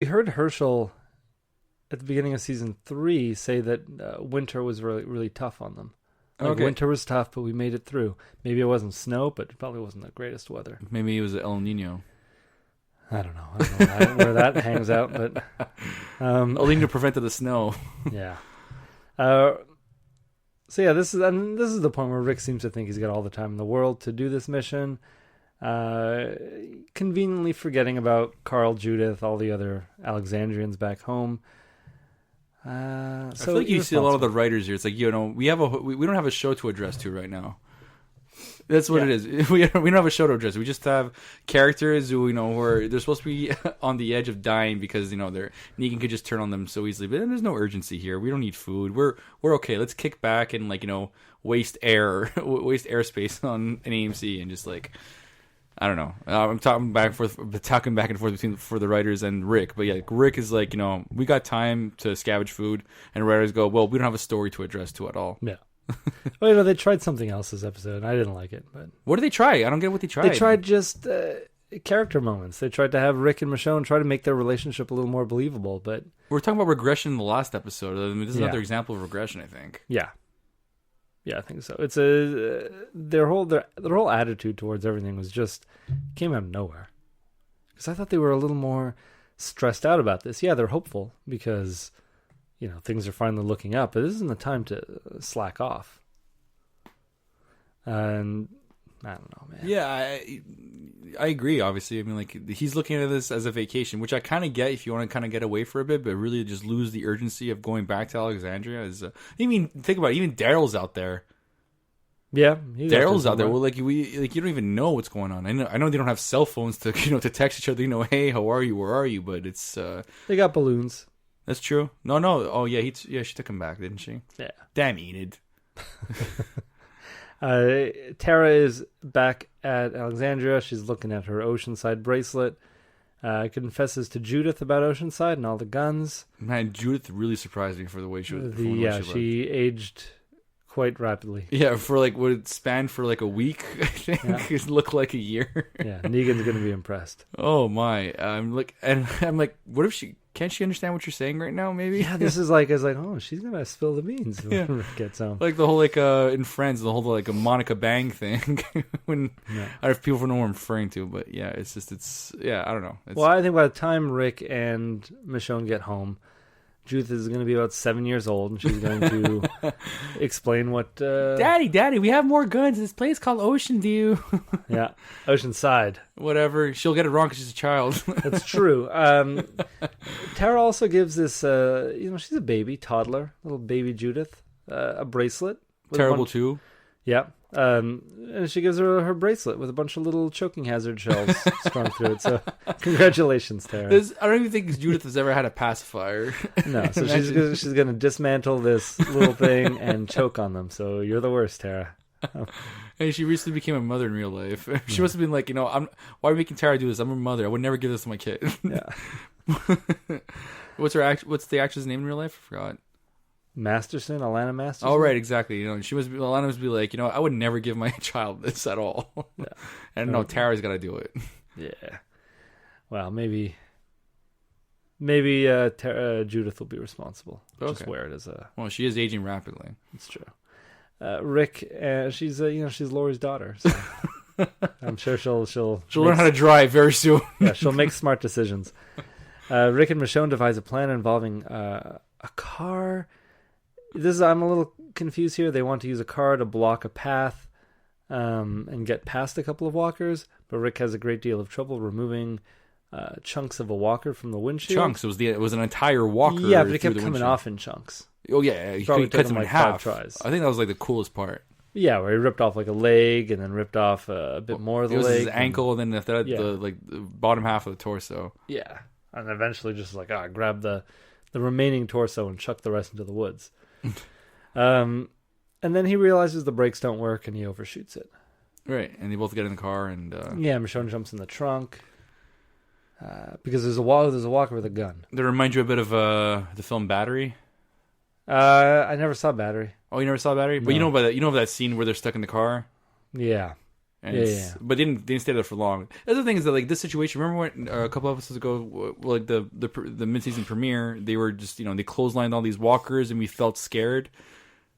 We heard Herschel at the beginning of season 3 say that winter was really, really tough on them. Like, Okay. winter was tough, but we made it through. Maybe it wasn't snow, but it probably wasn't the greatest weather. Maybe it was El Nino. I don't know where that hangs out, but El Nino prevented the snow. yeah. So yeah, this is the point where Rick seems to think he's got all the time in the world to do this mission. Conveniently forgetting about Carl, Judith, all the other Alexandrians back home. I feel like you see a lot of the writers here. It's like, we don't have a show to address to right now. That's what it is. We don't have a show to address. We just have characters who they're supposed to be on the edge of dying because Negan could just turn on them so easily. But then there's no urgency here. We don't need food. We're okay. Let's kick back and waste airspace on an AMC and just I don't know. I'm talking back and forth for the writers and Rick. But yeah, Rick is we got time to scavenge food, and writers go, well, we don't have a story to address to at all. Yeah. Well, they tried something else this episode. I didn't like it, but what did they try? I don't get what they tried. They tried just character moments. They tried to have Rick and Michonne try to make their relationship a little more believable. But we're talking about regression in the last episode. I mean, this is another example of regression, I think. Yeah, I think so. It's their whole attitude towards everything was just came out of nowhere. Because I thought they were a little more stressed out about this. Yeah, they're hopeful because things are finally looking up, but this isn't the time to slack off. And I don't know, man. Yeah, I agree, obviously. I mean, he's looking at this as a vacation, which I kind of get if you want to kind of get away for a bit, but really just lose the urgency of going back to Alexandria. Think about it, even Daryl's out there. Yeah, Daryl's out there. Well, you don't even know what's going on. I know they don't have cell phones to to text each other. Hey, how are you? Where are you? But it's they got balloons. That's true. No. Oh yeah, she took him back, didn't she? Yeah. Damn Enid. Tara is back at Alexandria. She's looking at her Oceanside bracelet. Confesses to Judith about Oceanside and all the guns. Man, Judith really surprised me for the way she was. She aged quite rapidly. Yeah, for what it spanned for a week, I think. Yeah. It looked like a year. Yeah, Negan's gonna be impressed. Oh my! I'm like, what if can't she understand what you're saying right now? Maybe. Yeah, this is oh, she's gonna spill the beans when Rick gets home. Like the whole in Friends, the whole a Monica Bang thing. When I don't know if people know what I'm referring to, but yeah, it's I don't know. Well, I think by the time Rick and Michonne get home, Judith is going to be about 7 years old, and she's going to explain what... Daddy, we have more guns. This place called Ocean View. Yeah, Oceanside. Whatever. She'll get it wrong because she's a child. That's true. Tara also gives this, she's a baby, toddler, little baby Judith, a bracelet. Terrible too. Yeah. And she gives her bracelet with a bunch of little choking hazard shells strung through it. So, congratulations, Tara. I don't even think Judith has ever had a pacifier. No, so she's going to dismantle this little thing and choke on them. So you're the worst, Tara. And she recently became a mother in real life. She must have been like, why are you making Tara do this? I'm her mother. I would never give this to my kid. Yeah. What's the actress name in real life? I forgot. Alana Masterson. Oh, right, exactly. Alana must be like, I would never give my child this at all. Yeah. And no, Tara's got to do it. Yeah. Well, maybe Judith will be responsible. Okay. Just wear it as a... Well, she is aging rapidly. It's true. Rick, she's Laurie's daughter, so I'm sure she'll learn how to drive very soon. Yeah, she'll make smart decisions. Rick and Michonne devise a plan involving a car. I'm a little confused here. They want to use a car to block a path and get past a couple of walkers, but Rick has a great deal of trouble removing chunks of a walker from the windshield. Chunks? It was an entire walker. Yeah, but it kept coming off in chunks. Oh yeah, he probably cut them in half. 5 tries. I think that was the coolest part. Yeah, where he ripped off a leg and then ripped off a bit more of the leg. It was his ankle and then the bottom half of the torso. Yeah, and eventually just grab the remaining torso and chuck the rest into the woods. And then he realizes the brakes don't work and he overshoots it. Right, and they both get in the car and... Yeah, Michonne jumps in the trunk. Because there's a walker with a gun. That reminds you a bit of the film Battery? I never saw Battery. Oh, you never saw Battery? No. But you know about that scene where they're stuck in the car? Yeah. And but they didn't stay there for long. The other thing is that like this situation. Remember when a couple episodes ago, like the mid-season premiere, they were just they clotheslined all these walkers, and we felt scared.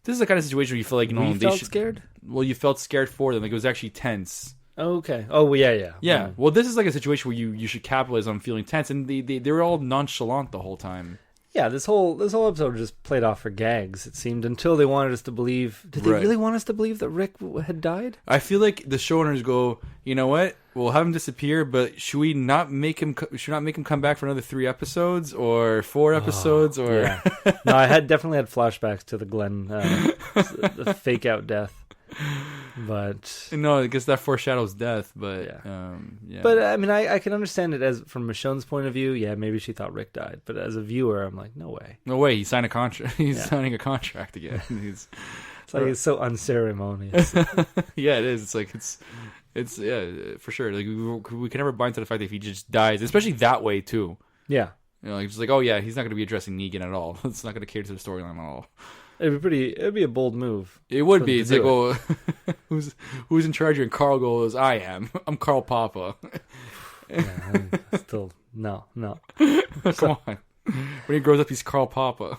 This is the kind of situation where you feel like we felt scared. Well, you felt scared for them. Like it was actually tense. Okay. Oh, yeah. Yeah. Well, this is like a situation where you should capitalize on feeling tense, and they were all nonchalant the whole time. Yeah, this whole episode just played off for gags, it seemed, until they wanted us to believe. Did they really want us to believe that Rick had died? I feel like the showrunners go, you know what? We'll have him disappear, but should we not make him? Should not make him come back for another 3 episodes or 4 episodes? Yeah. No, I definitely had flashbacks to the Glenn, the fake out death. But no, I guess that foreshadows death. But yeah. But I mean, I can understand it as from Michonne's point of view. Yeah, maybe she thought Rick died, but as a viewer, I'm like, no way. He signed a contract. He's signing a contract again. It's like it's so unceremonious. Yeah, it is. It's like it's for sure. Like we can never bind to the fact that if he just dies, especially that way too. Yeah, like just like, oh yeah, he's not going to be addressing Negan at all. It's not going to cater to the storyline at all. It'd be a bold move. It would be. It's like, oh, who's in charge here? And Carl goes, I am. I'm Carl Papa. Still, no. Come on. When he grows up, he's Carl Papa.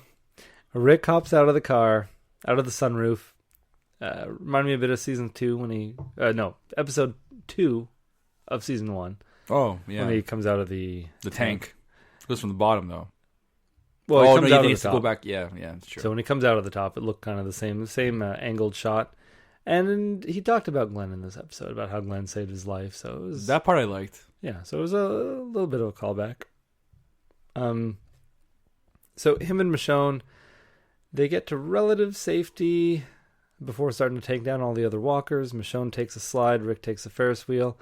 Rick hops out of the car, out of the sunroof. Reminded me a bit of season 2 when episode 2 of season 1. Oh, yeah. When he comes out of the tank. It goes from the bottom, though. Well, he needs to go back. Yeah, that's true. So when he comes out of the top, it looked kind of the same angled shot. And he talked about Glenn in this episode, about how Glenn saved his life. So it was, that part I liked. Yeah, so it was a little bit of a callback. So him and Michonne, they get to relative safety before starting to take down all the other walkers. Michonne takes a slide, Rick takes a Ferris wheel,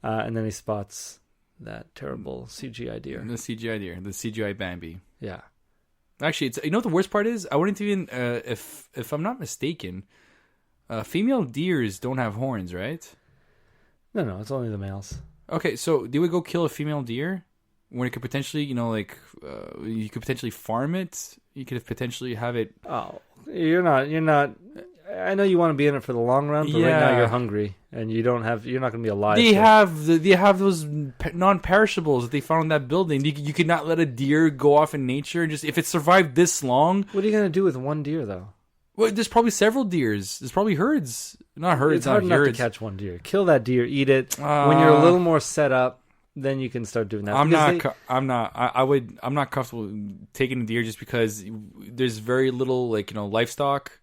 and then he spots that terrible CGI deer. The CGI Bambi. Yeah. Actually, it's what the worst part is? I wouldn't even, if I'm not mistaken, female deers don't have horns, right? No, it's only the males. Okay, so they would go kill a female deer when it could potentially, you could potentially farm it. You could potentially have it. Oh, you're not. I know you want to be in it for the long run, but right now you're hungry and you're not going to be alive. They have those non-perishables that they found in that building. You could not let a deer go off in nature and just if it survived this long. What are you going to do with one deer though? Well, there's probably several deers. There's probably herds. Not herds. It's hard enough to catch one deer. Kill that deer, eat it. When you're a little more set up, then you can start doing that. I'm not comfortable taking a deer just because there's very little livestock.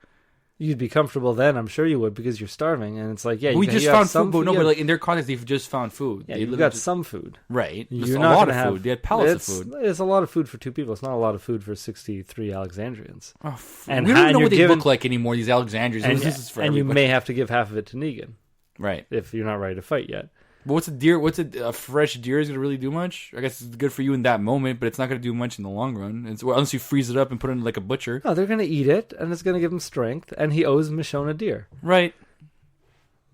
You'd be comfortable then, I'm sure you would, because you're starving, and it's like, we just found food. But no, but in their context, they've just found food. Yeah, you've got some food, right? You're not a lot of food. They had pallets of food. It's a lot of food for 2 people. It's not a lot of food for 63 Alexandrians. And we don't even know what they look like anymore. These Alexandrians, and you may have to give half of it to Negan, right? If you're not ready to fight yet. But what's a fresh deer is going to really do much? I guess it's good for you in that moment, but it's not going to do much in the long run. Unless you freeze it up and put it in like a butcher. No, they're going to eat it, and it's going to give them strength, and he owes Michonne a deer. Right.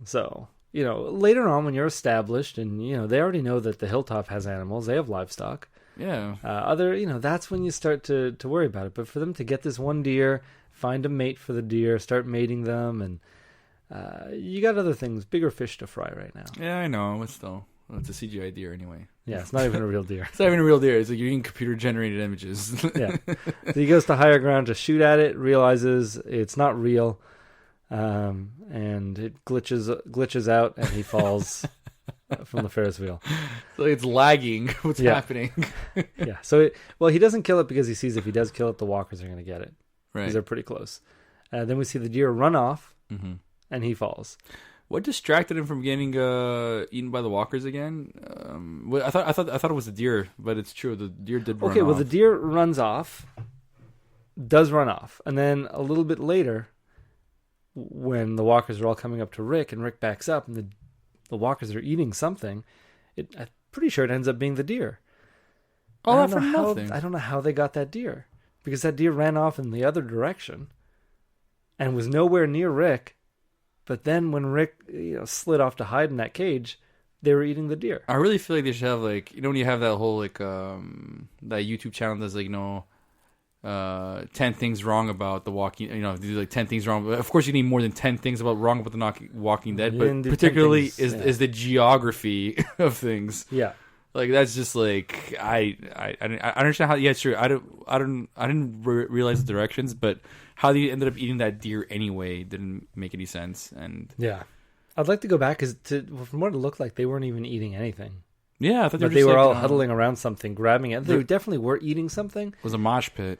So, later on when you're established, and, they already know that the hilltop has animals, they have livestock. Yeah. That's when you start to worry about it. But for them to get this one deer, find a mate for the deer, start mating them, and... you got other things, bigger fish to fry right now. Yeah, I know, but still. It's a CGI deer anyway. Yeah, it's not even a real deer. It's not even a real deer. It's like you're using computer-generated images. Yeah. So he goes to higher ground to shoot at it, realizes it's not real, and it glitches out, and he falls from the Ferris wheel. So it's lagging. What's happening? Yeah. So, he doesn't kill it because he sees if he does kill it, the walkers are going to get it. Right. Because they're pretty close. Then we see the deer run off. Mm-hmm. And he falls. What distracted him from getting eaten by the walkers again? I thought it was the deer, but it's true. The deer did run off. Okay, well, the deer does run off. And then a little bit later, when the walkers are all coming up to Rick, and Rick backs up, and the walkers are eating something, I'm pretty sure it ends up being the deer. Oh, not for nothing. I don't know how they got that deer. Because that deer ran off in the other direction and was nowhere near Rick. But then when Rick slid off to hide in that cage, they were eating the deer. I really feel like they should have when you have that whole that YouTube channel that's 10 things wrong about the Walking. You know, do like 10 things wrong. Of course, you need more than 10 things wrong about the Walking Dead, but particularly is the geography of things. Yeah. Like that's just like I understand how. Yeah, sure. I didn't realize the directions, but how they ended up eating that deer anyway didn't make any sense. And yeah, I'd like to go back because from what it looked like, they weren't even eating anything. Yeah, I thought they were all huddling around something, grabbing it. They definitely were eating something. It was a mosh pit.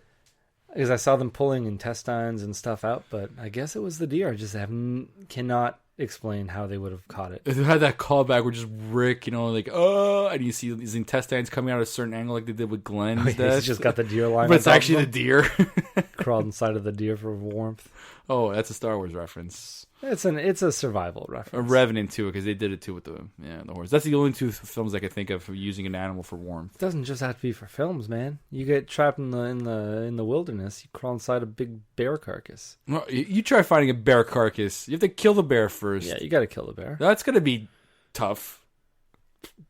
Because I saw them pulling intestines and stuff out, but I guess it was the deer. I just cannot explain how they would have caught it. It had that callback where just Rick, you know, like, oh, and you see these intestines coming out at a certain angle like they did with Glenn's He's just got the deer line. But it's actually the deer. Crawled inside of the deer for warmth. Oh, that's a Star Wars reference. It's a survival reference. A Revenant too, because they did it too with the horse. That's the only two films I could think of for using an animal for warmth. It doesn't just have to be for films, man. You get trapped in the wilderness, you crawl inside a big bear carcass. Well, you try finding a bear carcass. You have to kill the bear first. Yeah, you got to kill the bear. That's gonna be tough.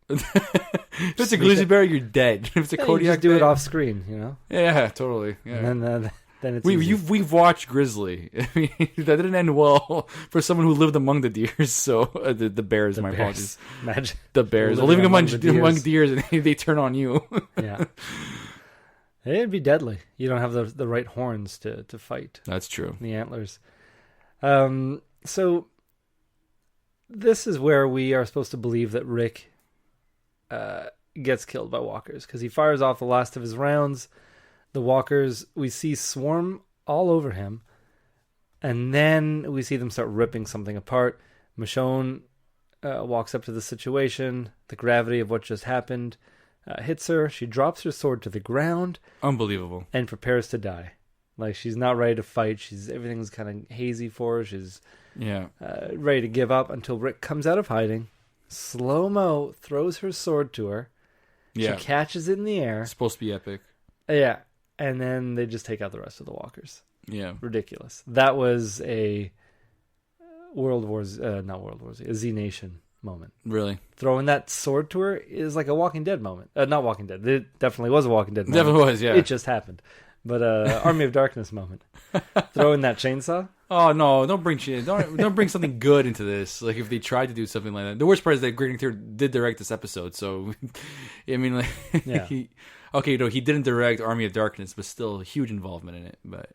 If it's a grizzly bear, you're dead. If it's a Kodiak, you just do it off screen, you know. Yeah, totally. Yeah. And then it's we've watched Grizzly. I mean, that didn't end well for someone who lived among the deers. So the bears, my apologies. Imagine the bears living among deers, and they turn on you. Yeah, it'd be deadly. You don't have the right horns to fight. That's true. The antlers. So this is where we are supposed to believe that Rick gets killed by walkers because he fires off the last of his rounds. The walkers, we see swarm all over him, and then we see them start ripping something apart. Michonne walks up to the situation. The gravity of what just happened hits her. She drops her sword to the ground. Unbelievable. And prepares to die. Like, she's not ready to fight. Everything's kind of hazy for her. She's ready to give up until Rick comes out of hiding. Slow-mo throws her sword to her. Yeah. She catches it in the air. It's supposed to be epic. Yeah. And then they just take out the rest of the walkers. Yeah. Ridiculous. That was a a Z Nation moment. Really? Throwing that sword to her is like a Walking Dead moment. Not Walking Dead. It definitely was a Walking Dead moment. Definitely was, yeah. It just happened. But Army of Darkness moment. Throwing that chainsaw. Oh no! Don't bring something good into this. Like if they tried to do something like that. The worst part is that Greg Nicotero did direct this episode, so I mean, like, yeah. He didn't direct Army of Darkness, but still huge involvement in it. But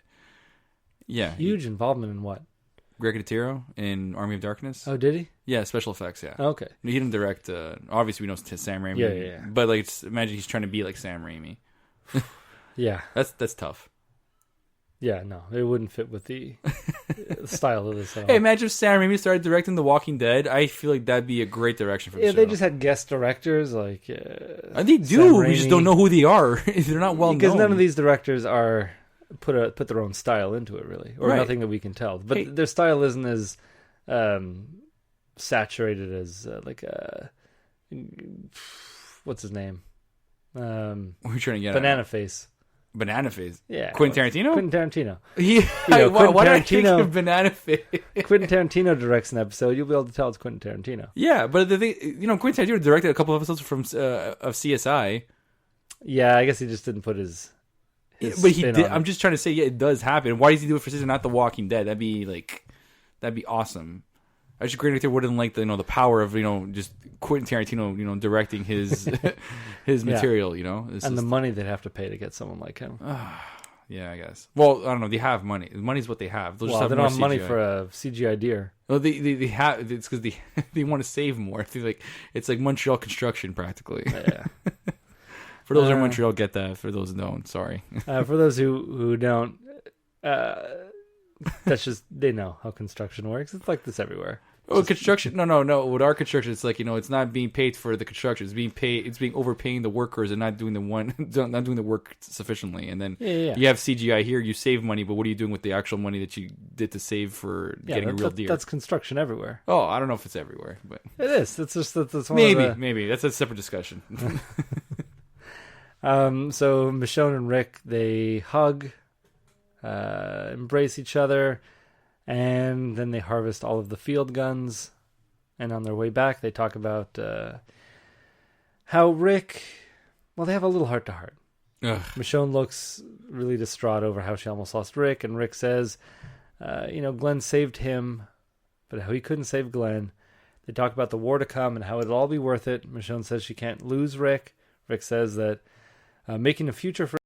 yeah, huge involvement in what? Greg Nicotero in Army of Darkness. Oh, did he? Yeah, special effects. Yeah. Okay. He didn't direct. Obviously, we know Sam Raimi. Yeah. But like, imagine he's trying to be like Sam Raimi. Yeah, that's tough. Yeah, no, it wouldn't fit with the style of this at all. Hey, imagine if Sam Raimi started directing The Walking Dead. I feel like that'd be a great direction for the show. They just had guest directors like. They do. We just don't know who they are. They're not well known. Because none of these directors are put their own style into it, really, or nothing that we can tell. But their style isn't as saturated as what's his name? What are you trying to get Banana Face. Banana Face. Yeah. Quentin Tarantino? Quentin Tarantino. Why did I think of Banana Face? Quentin Tarantino directs an episode. You'll be able to tell it's Quentin Tarantino. Yeah, but the thing, Quentin Tarantino directed a couple of episodes from of CSI. Yeah, I guess he just didn't put his but he did. I'm just trying to say, yeah, it does happen. Why does he do it for season, not The Walking Dead? That'd be awesome. I just agree with you. Wouldn't like the power of just Quentin Tarantino directing his his material. It's and the money they'd have to pay to get someone like him. Yeah, I guess. Well, I don't know. They have money. Money's what they have. They don't have money for a CGI deer. Well, they have. It's because they want to save more. It's like Montreal construction practically. Yeah. For those in Montreal, get that. For those who don't, sorry. For those who don't. That's just, they know how construction works. It's like this everywhere. Oh, construction? No. With our construction, it's like, it's not being paid for the construction. It's being paid. It's being overpaying the workers and not doing the work sufficiently. And then you have CGI here. You save money, but what are you doing with the actual money that you did to save for getting a real deer? That's construction everywhere. Oh, I don't know if it's everywhere, but it is. That's one maybe that's a separate discussion. So Michonne and Rick, they hug. Embrace each other, and then they harvest all of the field guns. And on their way back, they talk about how Rick, they have a little heart-to-heart. Michonne looks really distraught over how she almost lost Rick, and Rick says, Glenn saved him, but how he couldn't save Glenn. They talk about the war to come and how it'll all be worth it. Michonne says she can't lose Rick. Rick says that making a future for